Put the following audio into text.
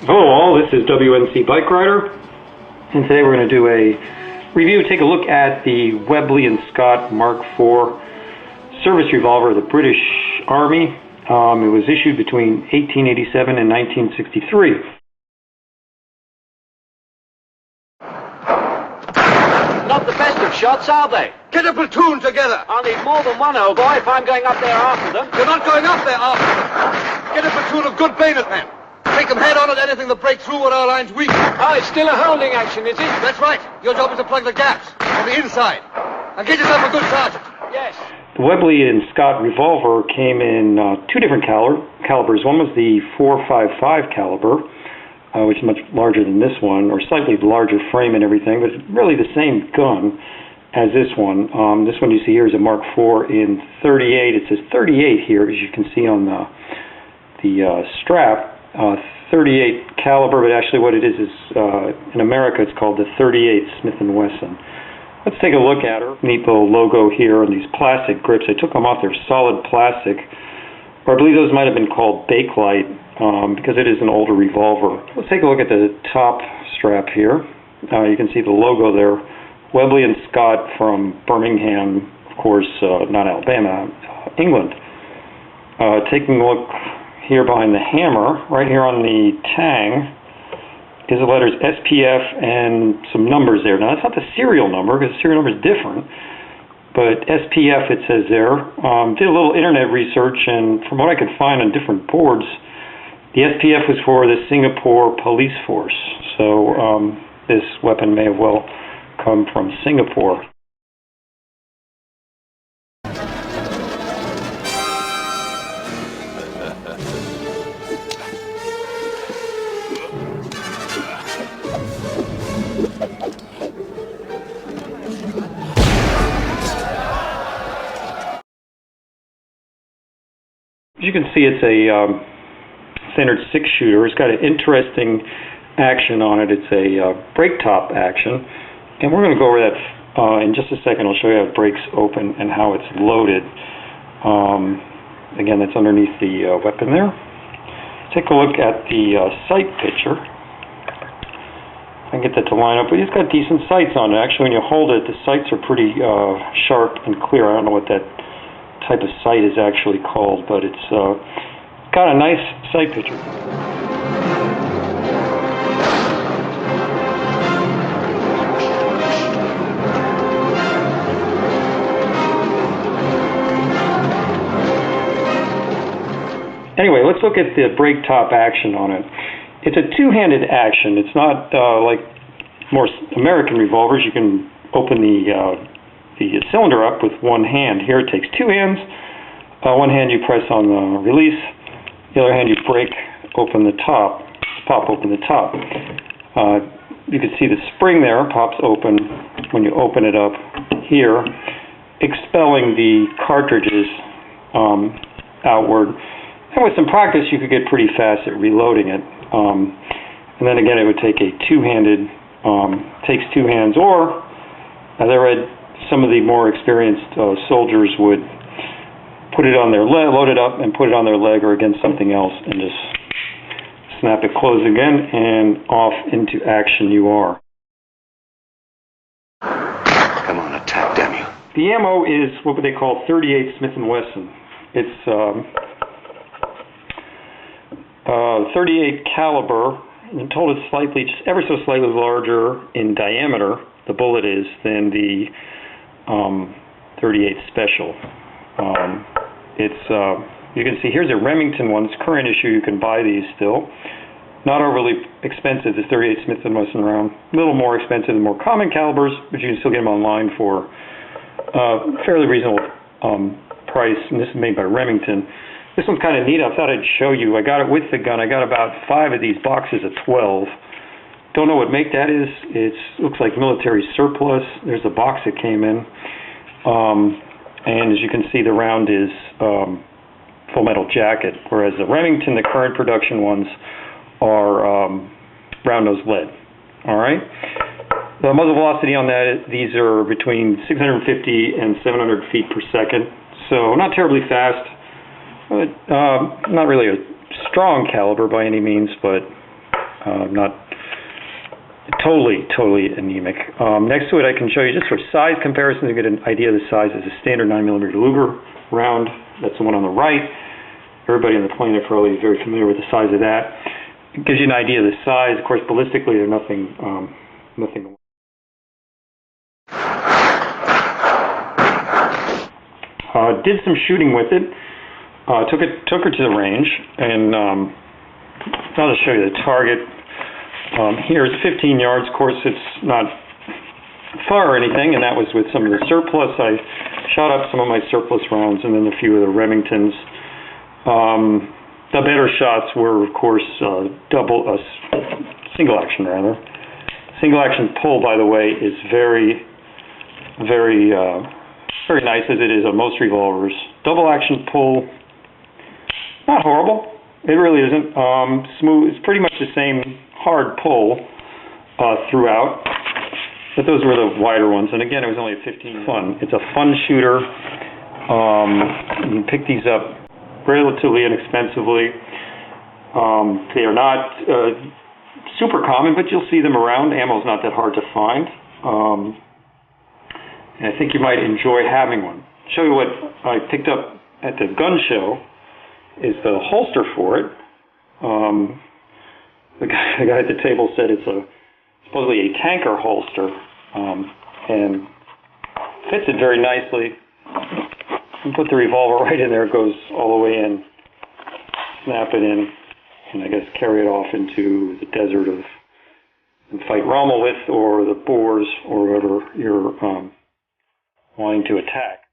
Hello all, this is WNC Bike Rider, and today we're going to do a review, take a look at the Webley Mark IV service revolver of the British Army. It was issued between 1887 and 1963. Not the best of shots, are they? Get a platoon together! I'll need more than one, old boy, if I'm going up there after them. You're not going up there after them! Get a platoon of good bayonet men! Take them head on at anything that breaks through what our line's weak. Oh, it's still a holding action, is it? That's right. Your job is to plug the gaps on the inside. And get yourself a good sergeant. Yes. The Webley and Scott revolver came in two different calibers. One was the .455 caliber, which is much larger than this one, or slightly larger frame and everything, but it's really the same gun as this one. This one you see here is a Mark IV in 38. It says 38 here, as you can see on the strap. 38 caliber, but actually what it is in America it's called the 38 Smith & Wesson. Let's take a look at her. Neat little logo here on these plastic grips. I took them off. They're solid plastic, or I believe those might have been called Bakelite because it is an older revolver. Let's take a look at the top strap here. You can see the logo there. Webley and Scott from Birmingham, of course, not Alabama, England. Taking a look here behind the hammer, right here on the tang, is the letters SPF and some numbers there. Now, that's not the serial number, because the serial number is different, but SPF it says there. Did a little internet research, and from what I could find on different boards, the SPF was for the Singapore Police Force. So this weapon may have well come from Singapore. As you can see, it's a standard 6-shooter. It's got an interesting action on it. It's a break top action, and we're going to go over that in just a second. I'll show you how it breaks open and how it's loaded. Again, that's underneath the weapon there. Take a look at the sight picture. I can get that to line up, but it's got decent sights on it. Actually, when you hold it, the sights are pretty sharp and clear. I don't know what that type of sight is actually called, but it's got a nice sight picture. Anyway, let's look at the break top action on it. It's a two-handed action. It's not like more American revolvers. You can open the cylinder up with one hand. Here it takes two hands. One hand you press on the release. The other hand you break open the top, pop open the top. You can see the spring there pops open when you open it up here, expelling the cartridges outward. And with some practice you could get pretty fast at reloading it. And then again it would take a two-handed, takes two hands, or as I read, some of the more experienced soldiers would put it on their leg, load it up and put it on their leg or against something else and just snap it closed again, and off into action you are. Come on, attack, damn you. The ammo is what they call 38 Smith & Wesson. It's 38 caliber, and told it's slightly, just ever so slightly larger in diameter, the bullet is, than the 38 Special. You can see here's a Remington one. It's current issue. You can buy these still. Not overly expensive, the 38 Smith & Wesson round. A little more expensive than more common calibers, but you can still get them online for fairly reasonable price. And this is made by Remington. This one's kind of neat. I thought I'd show you. I got it with the gun. I got about 5 of these boxes of 12. Don't know what make that is. It looks like military surplus. There's the box it came in. And as you can see, the round is full metal jacket, whereas the Remington, the current production ones, are round nose lead. All right. The muzzle velocity on that, these are between 650 and 700 feet per second. So not terribly fast. Not really a strong caliber by any means, but not totally anemic. Next to it, I can show you just for size comparison to get an idea of the size. Is a standard 9mm Luger round. That's the one on the right. Everybody on the planet probably very familiar with the size of that. It gives you an idea of the size. Of course, ballistically, they're nothing. Did some shooting with it. Took her to the range, and I'll just show you the target. Here it's 15 yards. Of course, it's not far or anything, and that was with some of the surplus. I shot up some of my surplus rounds, and then a few of the Remingtons. The better shots were, of course, single action rather. Single action pull, by the way, is very nice as it is on most revolvers. Double action pull, not horrible. It really isn't. Smooth. It's pretty much the same hard pull throughout, but those were the wider ones. And again, it was only a 15. Fun. It's a fun shooter. You can pick these up relatively inexpensively. They are not super common, but you'll see them around. Ammo's not that hard to find. And I think you might enjoy having one. Show you what I picked up at the gun show is the holster for it. The guy at the table said it's supposedly a tanker holster, and fits it very nicely. You put the revolver right in there, it goes all the way in, snap it in, and I guess carry it off into the desert and fight Rommel with, or the Boers, or whoever you're wanting to attack.